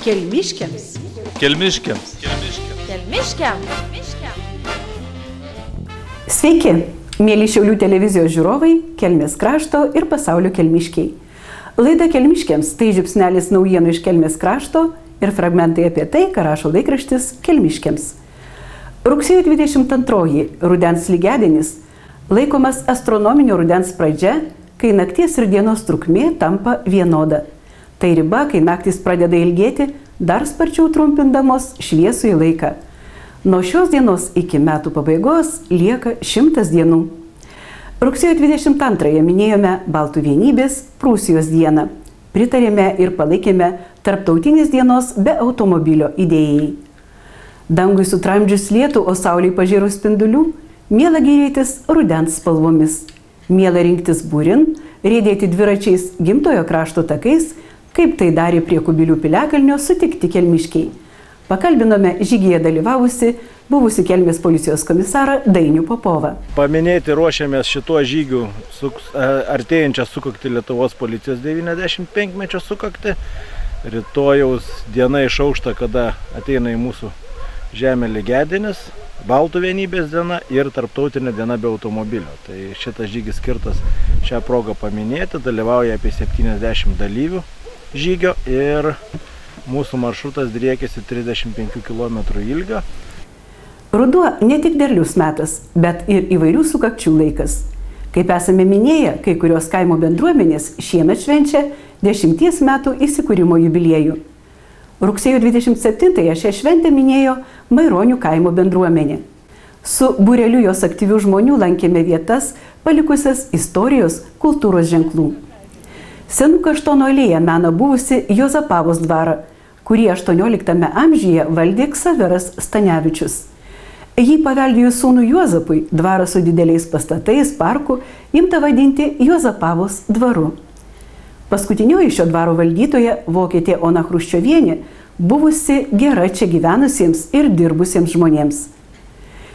Kelmiškiams. Kelmiškiams. Kelmiškiams. Sveiki, mėly Šiaulių televizijos žiūrovai, Kelmės krašto ir pasaulio kelmiškiai. Laida Kelmiškiams tai žiupsnelis naujienų iš Kelmės krašto ir fragmentai apie tai, ką rašo laikraštis Kelmiškiams. Rugsėjo 22 rudens lygiadienis laikomas astronominio rudens pradžia, kai nakties ir dienos trukmė tampa vienoda. Tai riba, kai naktis pradeda ilgėti, dar sparčiau trumpindamos šviesųjį laiką. Nuo šios dienos iki metų pabaigos lieka 100 dienų. Rugsėjo 22 minėjome Baltų vienybės Prūsijos dieną. Pritarėme ir palaikėme tarptautinės dienos be automobilio idėjai. Dangui sutramdžius lietų, o saulei pažėrus spindulių, miela gėrėtis rudens spalvomis. Miela rinktis būrin, riedėti dviračiais gimtojo krašto takais, kaip tai darė prie Kubilių piliakalnio sutikti kelmiškiai. Pakalbinome žygyje dalyvavusi buvusi Kelmės policijos komisarą Dainių Popovą. Paminėti ruošiamės šituo žygiu artėjančią sukaktį Lietuvos policijos 95-mečio sukaktį. Rytojaus diena išaušta, kada ateina į mūsų žemę lygiadienis, Baltų vienybės diena ir tarptautinė diena be automobilio. Tai šitas žygis skirtas šią progą paminėti, dalyvauja apie 70 dalyvių žygio ir mūsų maršrutas driekiasi 35 km ilgio. Ruduo ne tik derlius metas, bet ir įvairių sukakčių laikas. Kaip esame minėję, kai kurios kaimo bendruomenės šiemet švenčia 10 metų įsikūrimo jubiliejų. Rugsėjo 27-ąją šią šventę minėjo Maironių kaimo bendruomenė. Su būreliu jos aktyvių žmonių lankėme vietas, palikusias istorijos, kultūros ženklų. Senų Kaštono alėja mena buvusi Juozapavos dvarą, kurį 18 amžiuje valdė Ksaveras Stanevičius. Jį paveldėjus sūnų Juozapui, dvarą su dideliais pastatais, parku, imta vadinti Juozapavos dvaru. Paskutinioji šio dvaro valdytoja, vokietė Ona Chruščiovienė, buvusi gera čia gyvenusiems ir dirbusiems žmonėms.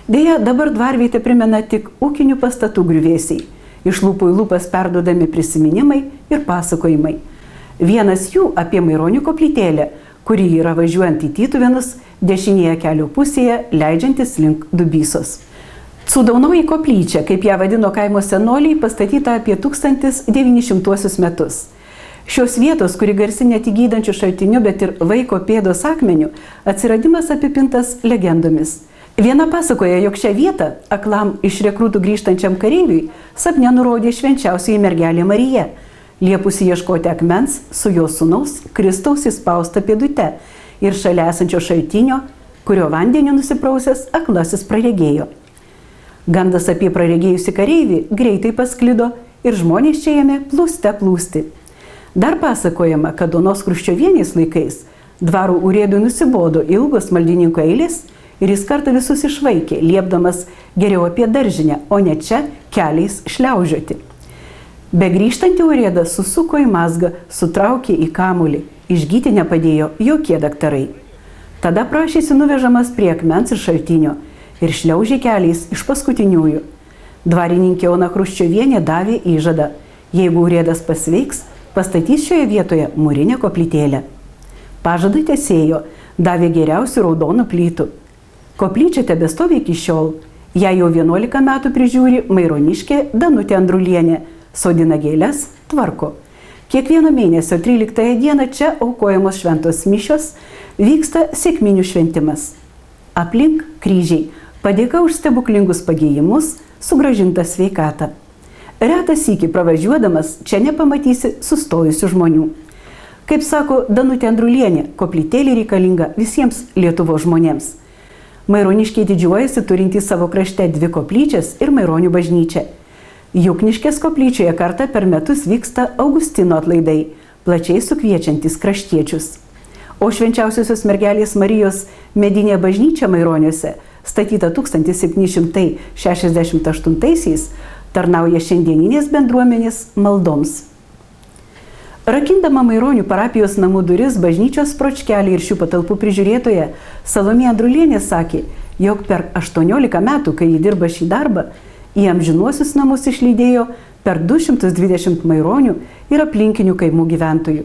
Deja, dabar dvarvietę primena tik ūkinių pastatų griuvėsiai, iš lūpų į lūpas perduodami prisiminimai ir pasakojimai. Vienas jų apie Maironių koplytėlę, kuri yra važiuojant į Tytuvėnus, dešinėje kelio pusėje, leidžiantis link Dubysos. Cudaunoji koplyčia, kaip ją vadino kaimo senoliai, pastatyta apie 1900 metus. Šios vietos, kuri garsi ne tik gydančių šaltinių, bet ir vaiko pėdos akmenių, atsiradimas apipintas legendomis. Viena pasakoja, jog šią vietą aklam iš rekrutų grįžtančiam kareiviui sapne nurodė švenčiausioji mergelė Marija, liepusi ieškoti akmens su jo sūnaus Kristaus įspausta pėdute ir šalia esančio šaltinio, kurio vandeniu nusiprausęs aklasis praregėjo. Gandas apie praregėjusį kareivį greitai pasklido ir žmonės čia ėmė plūste plūsti. Dar pasakojama, kad Onos Chruščiovienės laikais dvaro urėdui nusibodo ilgos maldininkų eilės ir jis kartą visus išvaikė, liepdamas geriau apie daržinę, o ne čia keliais šliaužioti. Begrįžtantį urėdą susuko į mazgą, sutraukė į kamuolį, išgyti nepadėjo jokie daktarai. Tada prašėsi nuvežamas prie akmens ir šaltinio ir šliaužė keliais iš paskutiniųjų. Dvarininkė Ona Chruščiovienė davė įžadą, jeigu urėdas pasveiks, pastatys šioje vietoje mūrinę koplytėlę. Pažadą tesėjo, davė geriausių raudonų plytų. Koplyčia tebestovi iki šiol. Ją jau 11 metų prižiūri maironiškė Danutė Andrulienė, sodina gėles, tvarko. Kiekvieno mėnesio 13 dieną čia aukojamos šventos mišios, vyksta sekminių šventimas. Aplink kryžiai, padėka už stebuklingus pagėjimus, sugrąžinta sveikata. Retas sykį pravažiuodamas čia nepamatysi sustojusių žmonių. Kaip sako Danutė Andrulienė, koplytėlė reikalinga visiems Lietuvos žmonėms. Maironiškiai didžiuojasi turintys savo krašte 2 koplyčias ir Maironių bažnyčią. Jukniškės koplyčioje kartą per metus vyksta Augustino atlaidai, plačiai sukviečiantis kraštiečius. O švenčiausiosios mergelės Marijos medinė bažnyčia Maironiuose, statyta 1768-aisiais, tarnauja šiandieninės bendruomenės maldoms. Rakindama Maironių parapijos namų duris, bažnyčios pročkelį ir šių patalpų prižiūrėtoja Salomėja Andrulienė sakė, jog per 18 metų, kai ji dirba šį darbą, į amžinuosius namus išlydėjo per 220 Maironių ir aplinkinių kaimų gyventojų.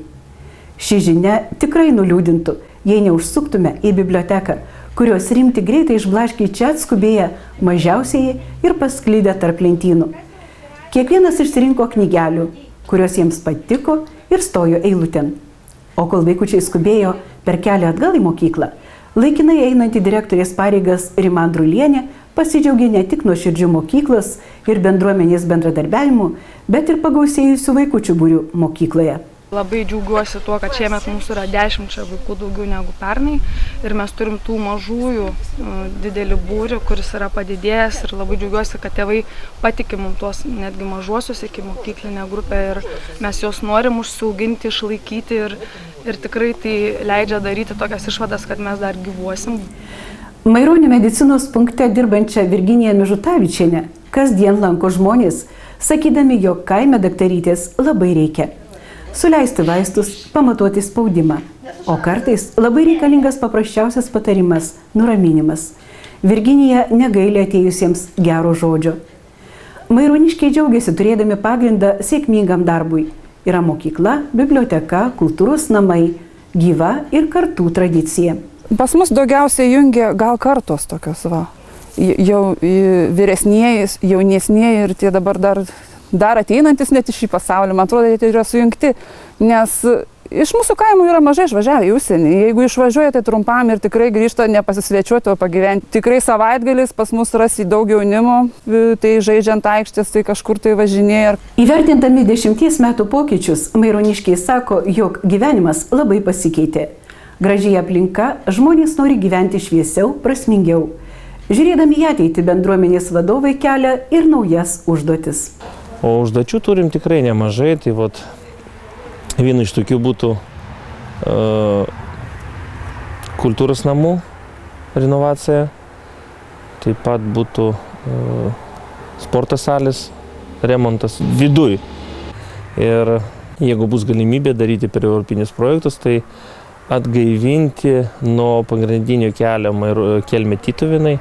Ši žinia tikrai nuliūdintų jei neužsuktume į biblioteką, kurios rimti greitai išblaškiai čia atskubėję mažiausieji ir pasklydę tarp lentynų. Kiekvienas išsirinko knygelių, kurios jiems patiko ir stojo eilutėn. O kol vaikučiai skubėjo per kelią atgal į mokyklą, laikinai einanti direktorės pareigas Rima Andrulienė pasidžiaugė ne tik nuoširdžių mokyklos ir bendruomenės bendradarbiavimu, bet ir pagausėjusių vaikučių būrių mokykloje. Labai džiaugiuosi tuo, kad šiemet mūsų yra 10 vaikų daugiau negu pernai ir mes turim tų mažųjų didelį būrį, kuris yra padidėjęs ir labai džiaugiuosi, kad tėvai patikė mums tuos netgi mažuosius iki mokyklinę grupę ir mes juos norim užsiauginti, išlaikyti ir tikrai tai leidžia daryti tokias išvadas, kad mes dar gyvuosim. Maironio medicinos punkte dirbančią Virginiją Mižutavičienę kasdien lanko žmonės, sakydami, jog kaime daktarytės labai reikia. Suleisti vaistus, pamatuoti spaudimą. O kartais labai reikalingas paprasčiausias patarimas – nuraminimas. Virginija negaili atėjusiems gero žodžio. Maironiškiai džiaugiasi turėdami pagrindą sėkmingam darbui. Yra mokykla, biblioteka, kultūros namai, gyva ir kartų tradicija. Pas mus daugiausiai jungia gal kartos tokios va. Jau vyresnieji, jaunesnieji ir tie dabar dar ateinantis net iš šį pasaulį, man atrodo, jie yra sujungti, nes iš mūsų kaimų yra mažai išvažiavę į užsienį. Jeigu išvažiuoja, tai trumpam ir tikrai grįžta nepasisvečiuoti, o pagyventi. Tikrai savaitgalis pas mus rasi daug jaunimo, tai žaidžiant aikštės, tai kažkur tai važinėja. Įvertindami 10 metų pokyčius, maironiškiai sako, jog gyvenimas labai pasikeitė. Gražiai aplinka, žmonės nori gyventi šviesiau, prasmingiau. Žiūrėdami į ateitį, bendruomenės vadovai kelia ir naujas užduotis. O užduočių turim tikrai nemažai, tai vat viena iš tokių būtų kultūros namų renovacija, taip pat būtų sporto salės remontas viduj. Ir jeigu bus galimybė daryti per europinius projektus, tai atgaivinti nuo pagrindinio kelio Kelmė-Tytuvėnai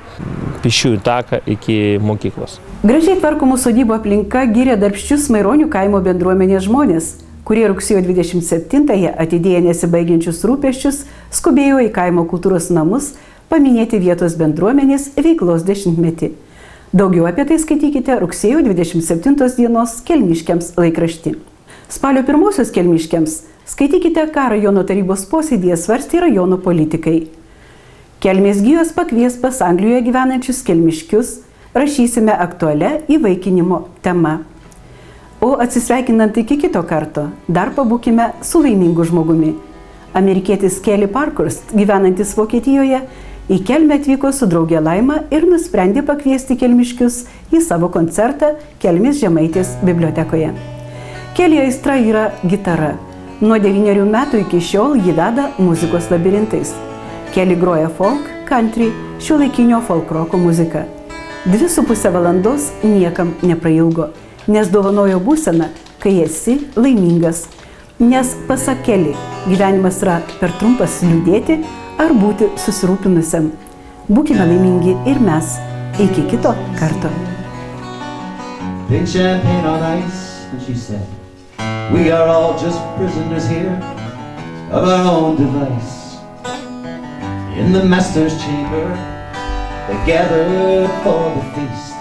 pėsčiųjų taką iki mokyklos. Gražiai tvarkomų sodybų aplinka giria darbščius Maironių kaimo bendruomenės žmonės, kurie rugsėjo 27-ąją atidėję nesibaigiančius rūpesčius skubėjo į kaimo kultūros namus paminėti vietos bendruomenės veiklos 10-metį. Daugiau apie tai skaitykite rugsėjo 27 dienos Kelmiškiams laikraštį. Spalio 1 Kelmiškiams skaitykite, ką rajono tarybos posėdėje svarstė rajono politikai. Kelmės gijos pakvies pas Anglijoje gyvenančius kelmiškius, rašysime aktualią įvaikinimo temą. O atsisveikinant iki kito karto, dar pabūkime su laimingu žmogumi. Amerikietis Kelly Parkhurst, gyvenantis Vokietijoje, į Kelmę atvyko su draugė Laima ir nusprendė pakviesti kelmiškius į savo koncertą Kelmės Žemaitės bibliotekoje. Kelly aistra yra gitara. Nuo 9 metų iki šiol jį veda muzikos labirintais. Kelly groja folk, country, šiuolaikinio folkroko muziką. 2,5 valandos niekam neprailgo, nes dovanojo būseną, kai esi laimingas. Nes pasak Kelly, gyvenimas yra per trumpas liūdėti ar būti susirūpinusiam. Būkime laimingi ir mes. Iki kito karto. Big champagne on ice, and she said, we are all just prisoners here of our own device. In the master's chamber, they gathered for the feast.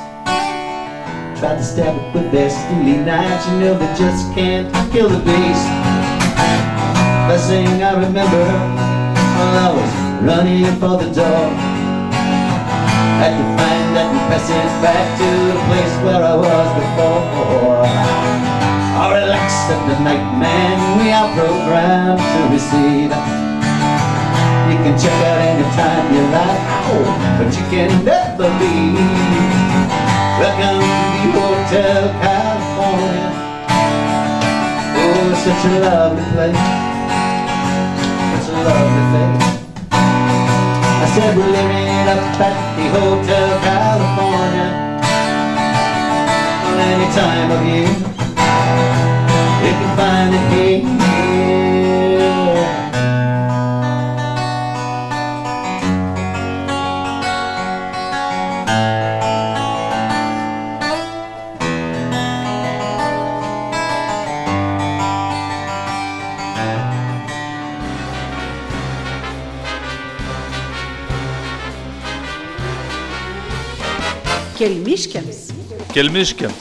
Tried to stab it with their steely knives, you know they just can't kill the beast. First thing I remember, while I was running for the door, had to find that passage back to the place where I was before. I'll relax at the night, man, we are programmed to receive. You can check out anytime you like, but you can never leave. Welcome to the Hotel California. Oh, such a lovely place, such a lovely place. I said we're living up at the Hotel California on any time of year. You can find it here. Kelmiškiams. Kelmiškiam.